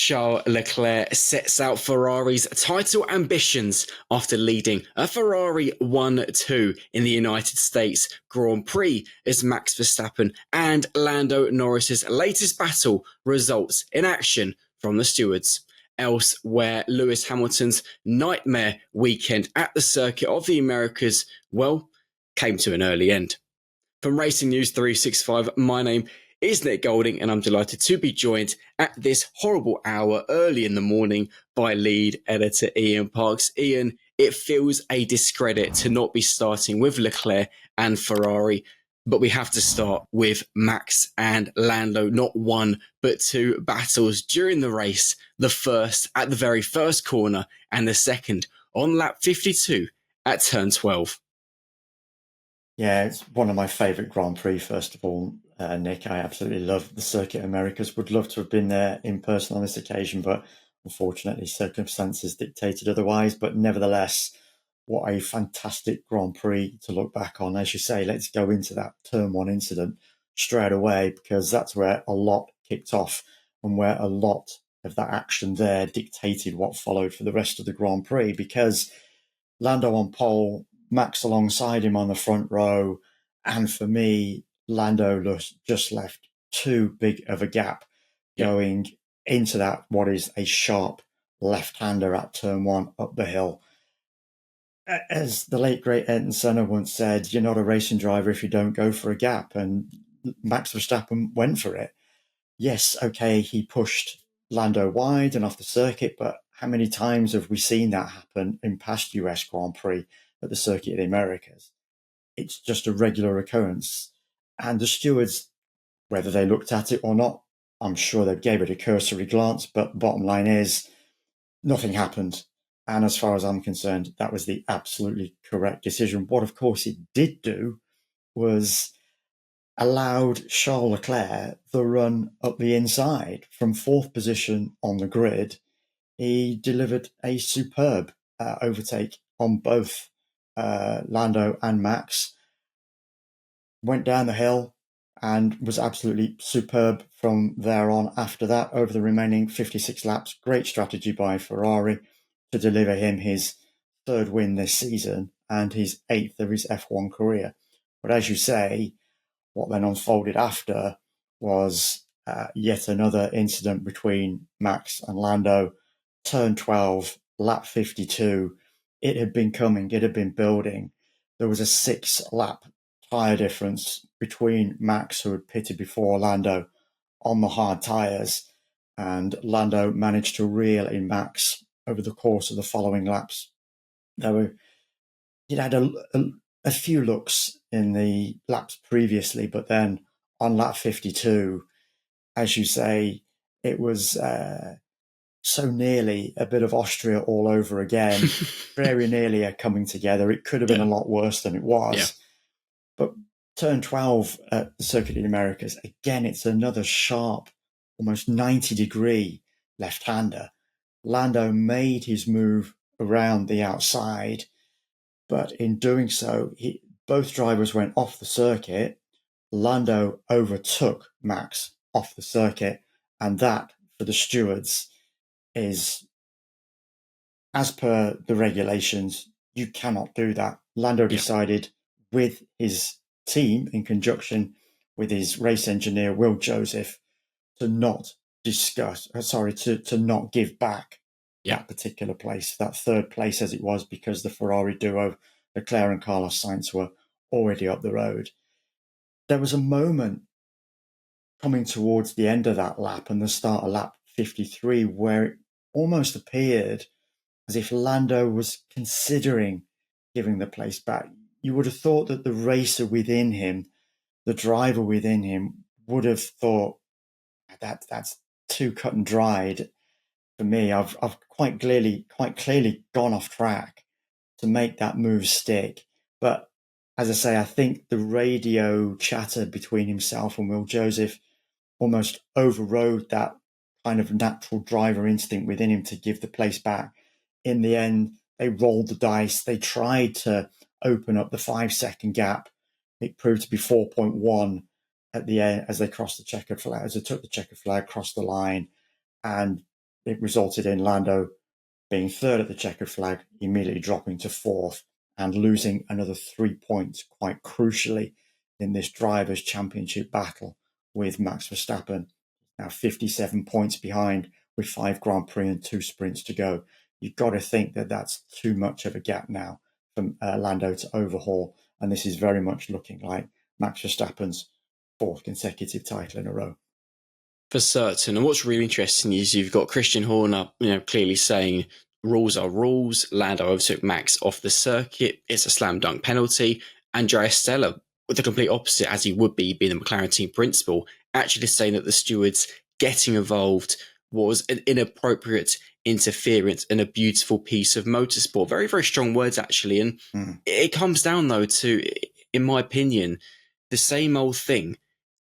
Charles Leclerc sets out Ferrari's title ambitions after leading a Ferrari 1-2 in the United States Grand Prix as Max Verstappen and Lando Norris's latest battle results in action from the stewards. Elsewhere, Lewis Hamilton's nightmare weekend at the Circuit of the Americas, came to an early end. From Racing News 365, my name is Nick Golding, and I'm delighted to be joined at this horrible hour early in the morning by lead editor Ian Parks. Ian, it feels a discredit to not be starting with Leclerc and Ferrari, but we have to start with Max and Lando. Not one, but two battles during the race. The first at the very first corner, and the second on lap 52 at turn 12. Yeah, it's one of my favourite Grand Prix, first of all, Nick. I absolutely love the Circuit Americas. Would love to have been there in person on this occasion, but unfortunately circumstances dictated otherwise. But nevertheless, what a fantastic Grand Prix to look back on. As you say, let's go into that Turn 1 incident straight away, because that's where a lot kicked off and where a lot of that action there dictated what followed for the rest of the Grand Prix, because Lando on pole, Max alongside him on the front row, and for me, Lando just left too big of a gap going into that, what is a sharp left-hander at turn 1 up the hill. As the late, great Ayrton Senna once said, you're not a racing driver if you don't go for a gap, and Max Verstappen went for it. Yes, okay, he pushed Lando wide and off the circuit, but how many times have we seen that happen in past US Grand Prix at the Circuit of the Americas? It's just a regular occurrence. And the stewards, whether they looked at it or not, I'm sure they gave it a cursory glance, but bottom line is, nothing happened. And as far as I'm concerned, that was the absolutely correct decision. What, of course, it did do was allowed Charles Leclerc the run up the inside from fourth position on the grid. He delivered a superb overtake on both Lando and Max, went down the hill and was absolutely superb from there on after that over the remaining 56 laps. Great strategy by Ferrari to deliver him his third win this season and his eighth of his F1 career. But as you say, what then unfolded after was yet another incident between Max and Lando. Turn 12, lap 52. It had been coming, it had been building. There was a 6-lap tyre difference between Max, who had pitted before Lando, on the hard tyres, and Lando managed to reel in Max over the course of the following laps. He'd had a few looks in the laps previously, but then on lap 52, as you say, it was so nearly a bit of Austria all over again, very nearly a coming together. It could have been a lot worse than it was. Yeah. But turn 12 at the Circuit of the Americas, again, it's another sharp, almost 90-degree left-hander. Lando made his move around the outside, but in doing so, both drivers went off the circuit. Lando overtook Max off the circuit, and that, for the stewards, is, as per the regulations, you cannot do that. Lando decided with his team, in conjunction with his race engineer, Will Joseph, to not to not give back that particular place, that third place as it was, because the Ferrari duo, Leclerc and Carlos Sainz, were already up the road. There was a moment coming towards the end of that lap and the start of lap 53 where it almost appeared as if Lando was considering giving the place back. You would have thought that the racer within him, the driver within him, would have thought that's too cut and dried for me. I've quite clearly gone off track to make that move stick. But as I say, I think the radio chatter between himself and Will Joseph almost overrode that kind of natural driver instinct within him to give the place back. In the end, they rolled the dice. They tried to open up the 5-second gap. It proved to be 4.1 at the end as they crossed the checkered flag, as they took the checkered flag, crossed the line, and it resulted in Lando being third at the checkered flag, immediately dropping to fourth and losing another 3 points quite crucially in this Drivers' Championship battle with Max Verstappen, now 57 points behind with 5 Grand Prix and 2 sprints to go. You've got to think that that's too much of a gap now for Lando to overhaul, and this is very much looking like Max Verstappen's 4th consecutive title in a row. For certain. And what's really interesting is you've got Christian Horner, clearly saying rules are rules. Lando overtook Max off the circuit. It's a slam dunk penalty. Andrea Stella, with the complete opposite, as he would be, being the McLaren team principal, actually saying that the stewards getting involved was an inappropriate interference and a beautiful piece of motorsport. Very, very strong words, actually. And it comes down, though, to, in my opinion, the same old thing.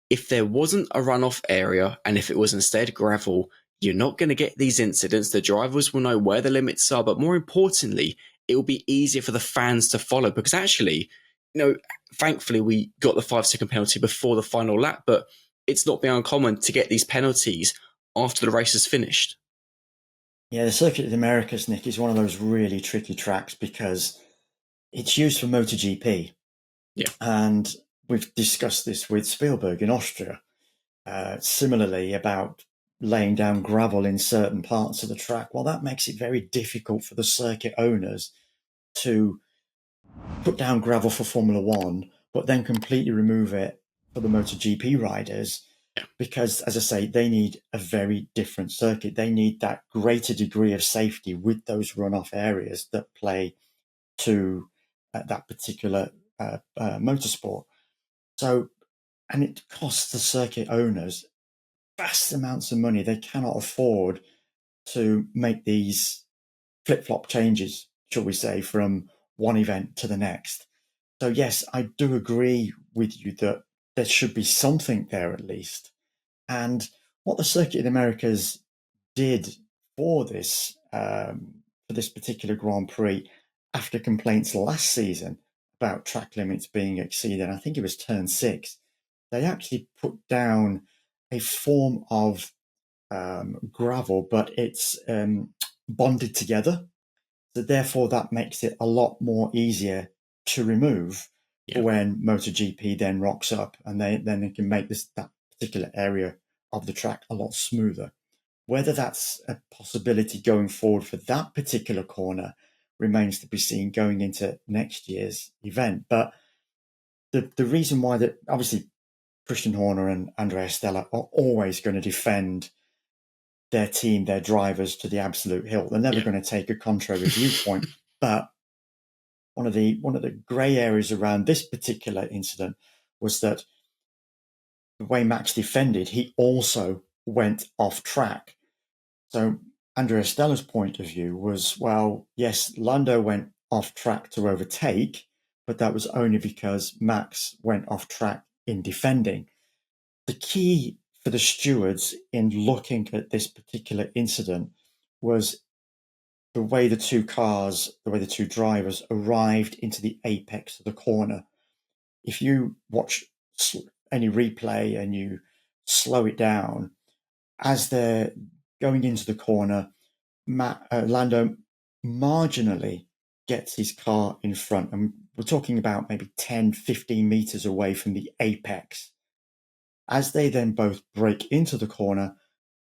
If there wasn't a runoff area and if it was instead gravel, you're not going to get these incidents. The drivers will know where the limits are, but more importantly, it will be easier for the fans to follow because actually, thankfully we got the 5-second penalty before the final lap, but it's not been uncommon to get these penalties after the race is finished. Yeah, the Circuit of the Americas, Nick, is one of those really tricky tracks because it's used for MotoGP. Yeah. And we've discussed this with Spielberg in Austria, similarly about laying down gravel in certain parts of the track. Well, that makes it very difficult for the circuit owners to put down gravel for Formula One, but then completely remove it for the MotoGP riders. Yeah. Because, as I say, they need a very different circuit. They need that greater degree of safety with those runoff areas that play to that particular motorsport. So, and it costs the circuit owners vast amounts of money. They cannot afford to make these flip-flop changes, shall we say, from one event to the next. So yes, I do agree with you that there should be something there at least. And what the Circuit of the Americas did for this particular Grand Prix, after complaints last season about track limits being exceeded, I think it was turn 6, they actually put down a form of gravel, but it's bonded together. So therefore, that makes it a lot more easier to remove when MotoGP then rocks up, and then they can make that particular area of the track a lot smoother. Whether that's a possibility going forward for that particular corner remains to be seen going into next year's event. But the reason why that obviously Christian Horner and Andrea Stella are always going to defend their team, their drivers to the absolute hilt. They're never going to take a contrary viewpoint. But one of the grey areas around this particular incident was that the way Max defended, he also went off track. So Andrea Stella's point of view was, well, yes, Lando went off track to overtake, but that was only because Max went off track in defending. The key for the stewards in looking at this particular incident was the way the two drivers arrived into the apex of the corner. If you watch any replay and you slow it down, as they're going into the corner, Lando marginally gets his car in front. And we're talking about maybe 10, 15 meters away from the apex. As they then both break into the corner,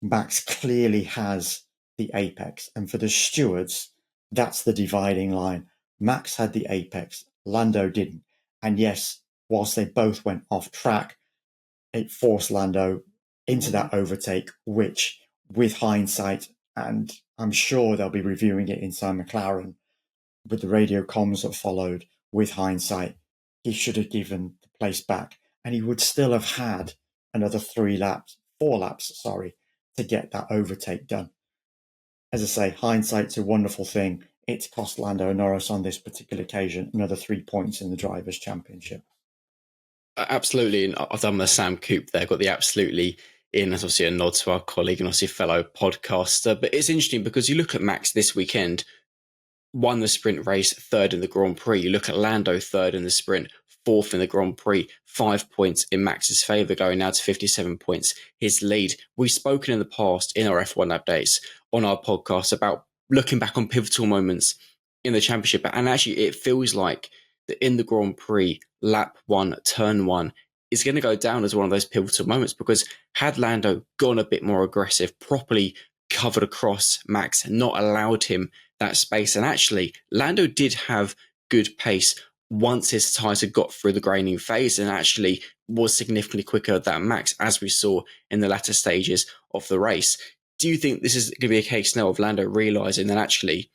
Max clearly has the apex. And for the stewards, that's the dividing line. Max had the apex, Lando didn't. And yes, whilst they both went off track, it forced Lando into that overtake, which with hindsight, and I'm sure they'll be reviewing it inside McLaren with the radio comms that followed, with hindsight, he should have given the place back and he would still have had another 4 laps, to get that overtake done. As I say, hindsight's a wonderful thing. It's cost Lando and Norris on this particular occasion another 3 points in the Drivers' Championship. Absolutely. And I've done the Sam Coop there, got the absolutely in as obviously a nod to our colleague and obviously fellow podcaster. But it's interesting because you look at Max this weekend, won the sprint race, third in the Grand Prix. You look at Lando, third in the sprint, fourth in the Grand Prix, 5 points in Max's favour, going now to 57 points, his lead. We've spoken in the past in our F1 updates on our podcast about looking back on pivotal moments in the championship. And actually, it feels like that in the Grand Prix, lap one, turn one, is going to go down as one of those pivotal moments, because had Lando gone a bit more aggressive, properly covered across Max, not allowed him that space. And actually, Lando did have good pace once his tyres had got through the graining phase, and actually was significantly quicker than Max, as we saw in the latter stages of the race. Do you think this is going to be a case now of Lando realising that actually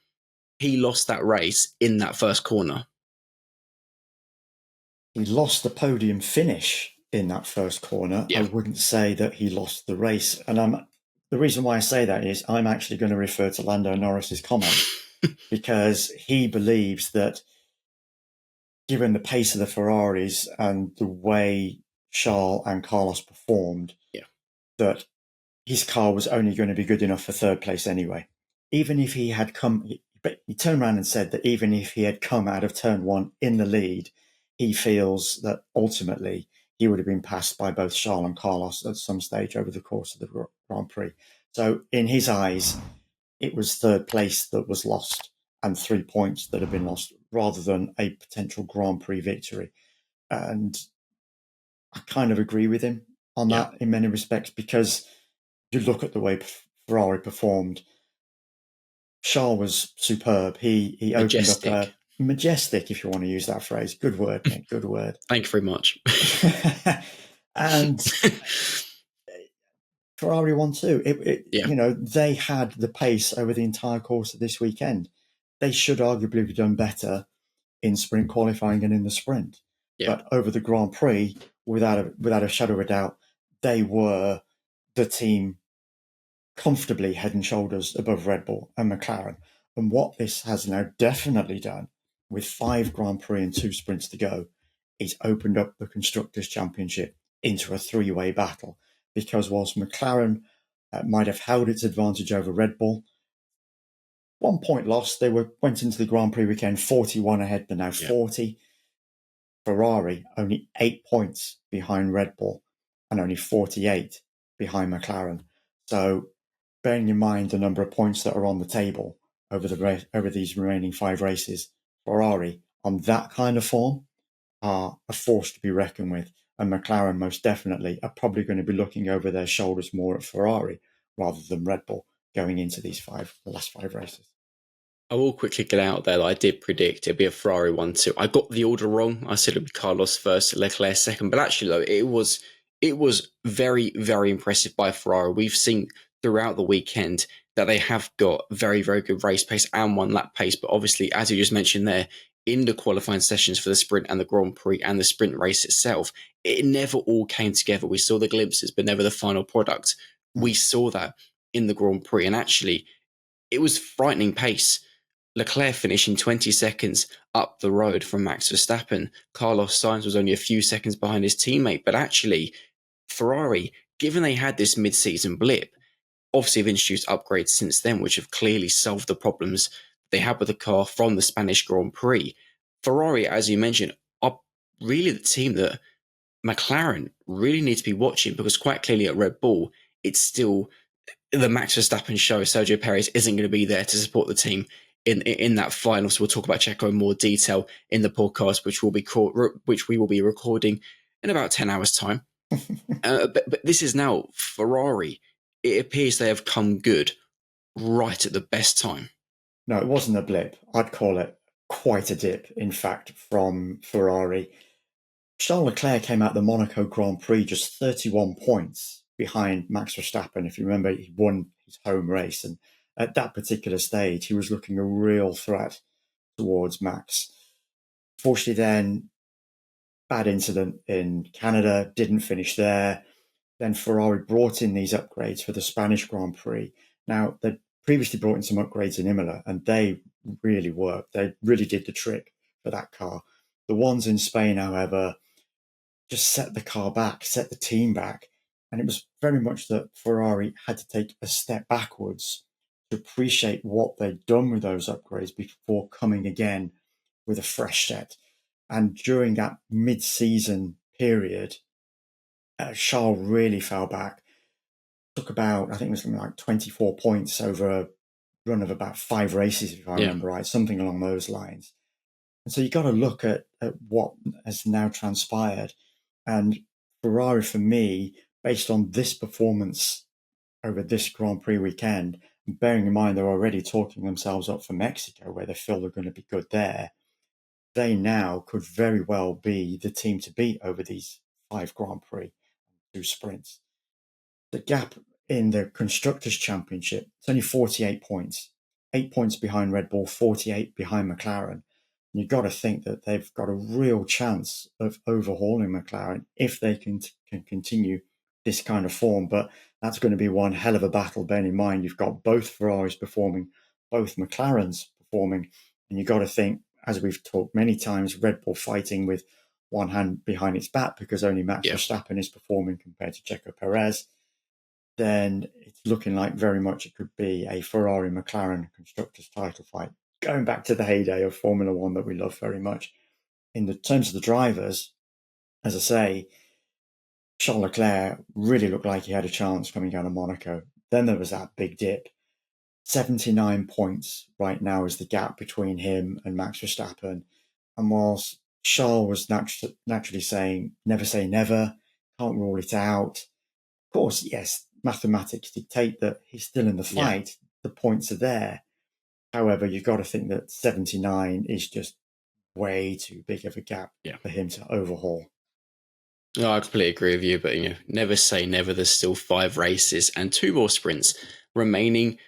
he lost that race in that first corner? He lost the podium finish in that first corner. Yeah. I wouldn't say that he lost the race. And the reason why I say that is I'm actually going to refer to Lando Norris's comment because he believes that given the pace of the Ferraris and the way Charles and Carlos performed, Yeah. that his car was only going to be good enough for third place anyway. Even if he had come, but he turned around and said that even if he had come out of turn one in the lead, he feels that ultimately he would have been passed by both Charles and Carlos at some stage over the course of the Grand Prix. So in his eyes, it was third place that was lost and 3 points that have been lost rather than a potential Grand Prix victory. And I kind of agree with him on that in many respects, because you look at the way Ferrari performed. Charles was superb. He opened up a majestic, if you want to use that phrase. Good word, Nick. Good word. Thank you very much. And Ferrari won too. You know, they had the pace over the entire course of this weekend. They should arguably have done better in sprint qualifying and in the sprint. But over the Grand Prix, without a shadow of a doubt, they were the team comfortably head and shoulders above Red Bull and McLaren. And what this has now definitely done, with 5 Grand Prix and 2 sprints to go, is opened up the Constructors' Championship into a 3-way battle. Because whilst McLaren might have held its advantage over Red Bull, 1 point lost, they went into the Grand Prix weekend 41 ahead, they're now 40. Ferrari only 8 points behind Red Bull and only 48 behind McLaren. So bearing in mind the number of points that are on the table over these remaining 5 races, Ferrari on that kind of form are a force to be reckoned with. And McLaren most definitely are probably going to be looking over their shoulders more at Ferrari rather than Red Bull going into the last 5 races. I will quickly get out there that I did predict it'd be a Ferrari 1-2. I got the order wrong. I said it'd be Carlos first, Leclerc second. But actually, though, it was very, very impressive by Ferrari. We've seen throughout the weekend that they have got very, very good race pace and 1-lap pace. But obviously, as you just mentioned there, in the qualifying sessions for the sprint and the Grand Prix and the sprint race itself, it never all came together. We saw the glimpses, but never the final product. We saw that in the Grand Prix. And actually, it was frightening pace. Leclerc finishing 20 seconds up the road from Max Verstappen. Carlos Sainz was only a few seconds behind his teammate. But actually, Ferrari, given they had this mid-season blip, obviously have introduced upgrades since then, which have clearly solved the problems they had with the car from the Spanish Grand Prix. Ferrari, as you mentioned, are really the team that McLaren really need to be watching, because quite clearly at Red Bull, it's still the Max Verstappen show. Sergio Perez isn't going to be there to support the team in that final. So we'll talk about Checo in more detail in the podcast, which we will be recording in about 10 hours' time. But this is now Ferrari. It appears they have come good right at the best time. No, it wasn't a blip. I'd call it quite a dip, in fact, from Ferrari. Charles Leclerc came out the Monaco Grand Prix just 31 points behind Max Verstappen. If you remember, he won his home race. And at that particular stage, he was looking a real threat towards Max. Fortunately, then, bad incident in Canada, didn't finish there. Then Ferrari brought in these upgrades for the Spanish Grand Prix. Now, they'd previously brought in some upgrades in Imola, and they really worked. They really did the trick for that car. The ones in Spain, however, just set the car back, set the team back. And it was very much that Ferrari had to take a step backwards to appreciate what they'd done with those upgrades before coming again with a fresh set. And during that mid-season period, Charles really fell back. took about, I think it was something like 24 points over a run of about 5 races, if I Yeah. remember right, something along those lines. And so you've got to look at what has now transpired. And Ferrari, for me, based on this performance over this Grand Prix weekend, and bearing in mind they're already talking themselves up for Mexico, where they feel they're going to be good there, they now could very well be the team to beat over these 5 Grand Prix, 2 sprints. The gap in the Constructors' Championship, it's only 48 points, 8 points behind Red Bull, 48 behind McLaren. You've got to think that they've got a real chance of overhauling McLaren if they can continue this kind of form. But that's going to be one hell of a battle, bearing in mind you've got both Ferraris performing, both McLarens performing. And you've got to think, as we've talked many times, Red Bull fighting with one hand behind its back because only Max Yeah. Verstappen is performing compared to Checo Perez. Then it's looking like very much it could be a Ferrari McLaren constructors title fight, going back to the heyday of Formula One that we love very much. In the terms of the drivers, as I say, Charles Leclerc really looked like he had a chance coming out of Monaco. Then there was that big dip. 79 points right now is the gap between him and Max Verstappen. And whilst Charles was naturally saying, never say never, can't rule it out. Of course, yes, mathematics dictate that he's still in the Yeah. fight. The points are there. However, you've got to think that 79 is just way too big of a gap Yeah. for him to overhaul. No, I completely agree with you, but never say never. There's still 5 races and 2 more sprints remaining.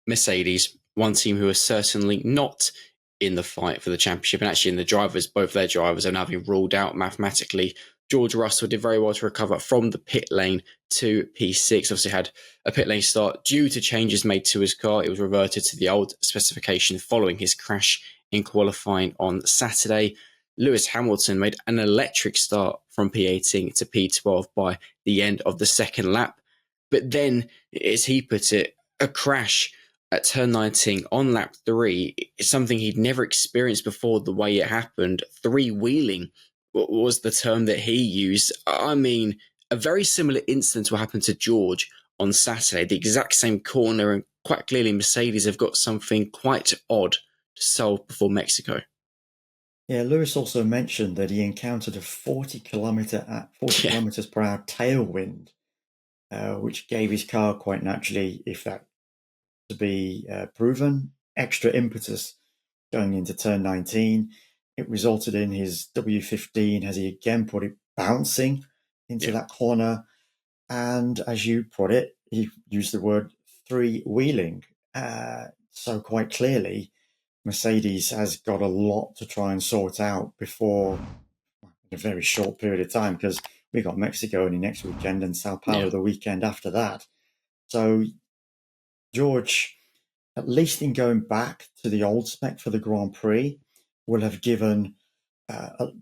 Mercedes, one team who are certainly not in the fight for the championship, and actually in the drivers, both their drivers are now being ruled out mathematically. George Russell did very well to recover from the pit lane to P6. Obviously had a pit lane start due to changes made to his car. It was reverted to the old specification following his crash in qualifying on Saturday. Lewis Hamilton made an electric start from P18 to P12 by the end of the second lap. But then, as he put it, a crash at turn 19 on lap 3 is something he'd never experienced before. The way it happened, 3-wheeling was the term that he used. I mean, a very similar incident will happen to George on Saturday, the exact same corner, and quite clearly Mercedes have got something quite odd to solve before Mexico. Yeah, Lewis also mentioned that he encountered a 40 kilometers per hour tailwind, which gave his car quite naturally, if that to be proven, extra impetus going into turn 19. It resulted in his W15, as he again put it, bouncing into that corner. And as you put it, he used the word 3-wheeling. So quite clearly, Mercedes has got a lot to try and sort out before a very short period of time, because we've got Mexico only next weekend and Sao Paulo the weekend after that. So George, at least in going back to the old spec for the Grand Prix, will have given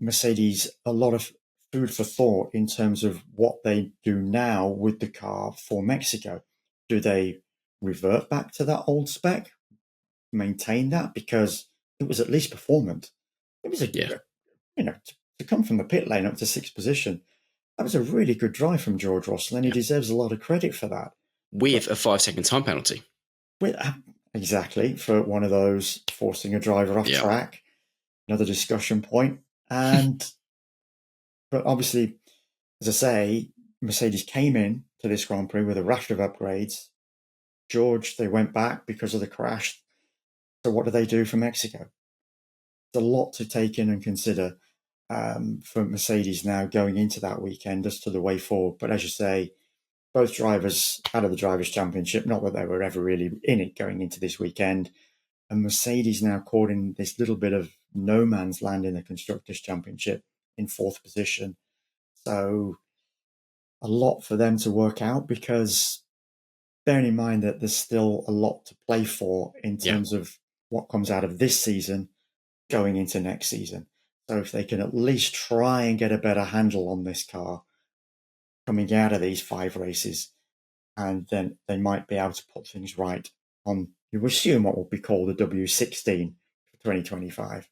Mercedes a lot of food for thought in terms of what they do now with the car for Mexico. Do they revert back to that old spec, maintain that, because it was at least performant? It was to come from the pit lane up to 6th position, that was a really good drive from George Russell, and he deserves a lot of credit for that. With a 5-second time penalty. Exactly, for one of those forcing a driver off track. Another discussion point. But obviously, as I say, Mercedes came in to this Grand Prix with a raft of upgrades. George, they went back because of the crash. So what do they do for Mexico? It's a lot to take in and consider for Mercedes now going into that weekend as to the way forward. But as you say, both drivers out of the Drivers' Championship, not that they were ever really in it going into this weekend. And Mercedes now caught in this little bit of no man's land in the Constructors' Championship in 4th position. So a lot for them to work out, because bearing in mind that there's still a lot to play for in terms of what comes out of this season going into next season. So if they can at least try and get a better handle on this car coming out of these 5 races, and then they might be able to put things right on, you assume, what will be called the W16 for 2025.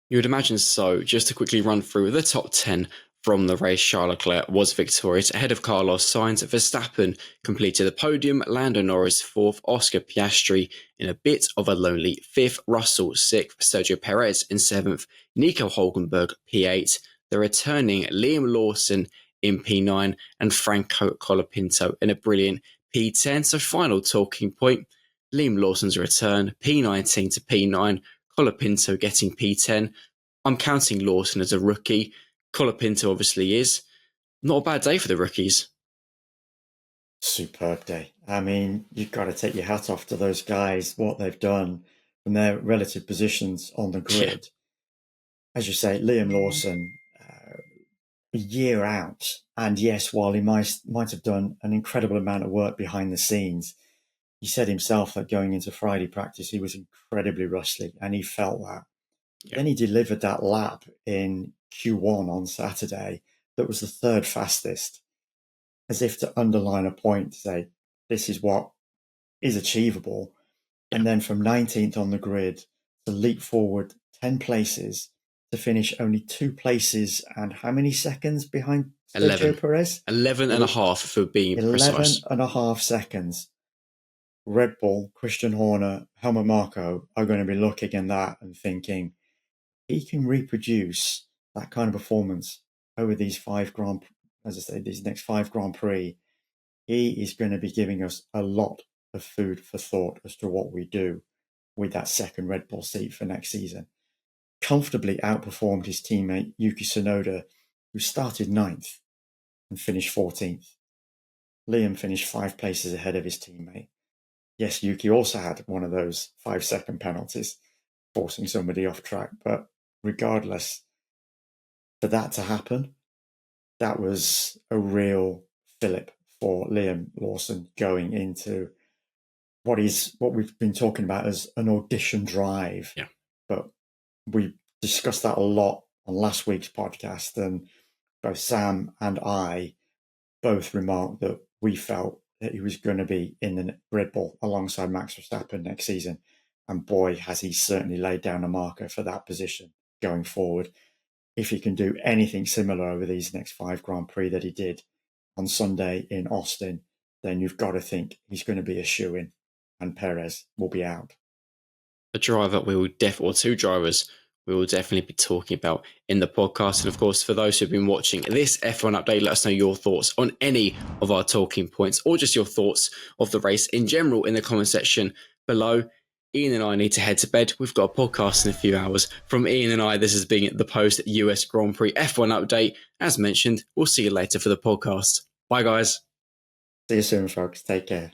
You would imagine so. Just to quickly run through the top 10 From the race, Charles Leclerc was victorious ahead of Carlos Sainz. Verstappen completed the podium, Lando Norris 4th, Oscar Piastri in a bit of a lonely 5th, Russell 6th, Sergio Perez in 7th, Nico Hulkenberg P8, the returning Liam Lawson in P9, and Franco Colapinto in a brilliant P10. So final talking point, Liam Lawson's return, P19 to P9, Colapinto getting P10. I'm counting Lawson as a rookie. Colapinto obviously is. Not a bad day for the rookies. Superb day. I mean, you've got to take your hat off to those guys, what they've done from their relative positions on the grid. Yeah. As you say, Liam Lawson, a year out. And yes, while he might have done an incredible amount of work behind the scenes, he said himself that going into Friday practice, he was incredibly rusty and he felt that. Yeah. Then he delivered that lap in Q1 on Saturday that was the third fastest, as if to underline a point to say, this is what is achievable. Yeah. And then from 19th on the grid to leap forward 10 places to finish only 2 places and how many seconds behind Sergio Perez? 11 and a half for being 11 precise. and a half seconds. Red Bull, Christian Horner, Helmut Marko are going to be looking at that and thinking, he can reproduce that kind of performance over these these next 5 Grand Prix. He is going to be giving us a lot of food for thought as to what we do with that second Red Bull seat for next season. Comfortably outperformed his teammate Yuki Tsunoda, who started 9th and finished 14th. Liam finished 5 places ahead of his teammate. Yes, Yuki also had one of those 5-second penalties, forcing somebody off track. But regardless, for that to happen, that was a real fillip for Liam Lawson going into what we've been talking about as an audition drive. Yeah. But we discussed that a lot on last week's podcast, and both Sam and I both remarked that we felt that he was going to be in the Red Bull alongside Max Verstappen next season. And boy, has he certainly laid down a marker for that position going forward. If he can do anything similar over these next 5 Grand Prix that he did on Sunday in Austin, then you've got to think he's going to be a shoo-in and Perez will be out. A driver or 2 drivers we will definitely be talking about in the podcast. And of course, for those who've been watching this F1 update, let us know your thoughts on any of our talking points or just your thoughts of the race in general in the comment section below. Ian and I need to head to bed. We've got a podcast in a few hours. From Ian and I, this has been the post US Grand Prix F1 update. As mentioned, we'll see you later for the podcast. Bye, guys. See you soon, folks. Take care.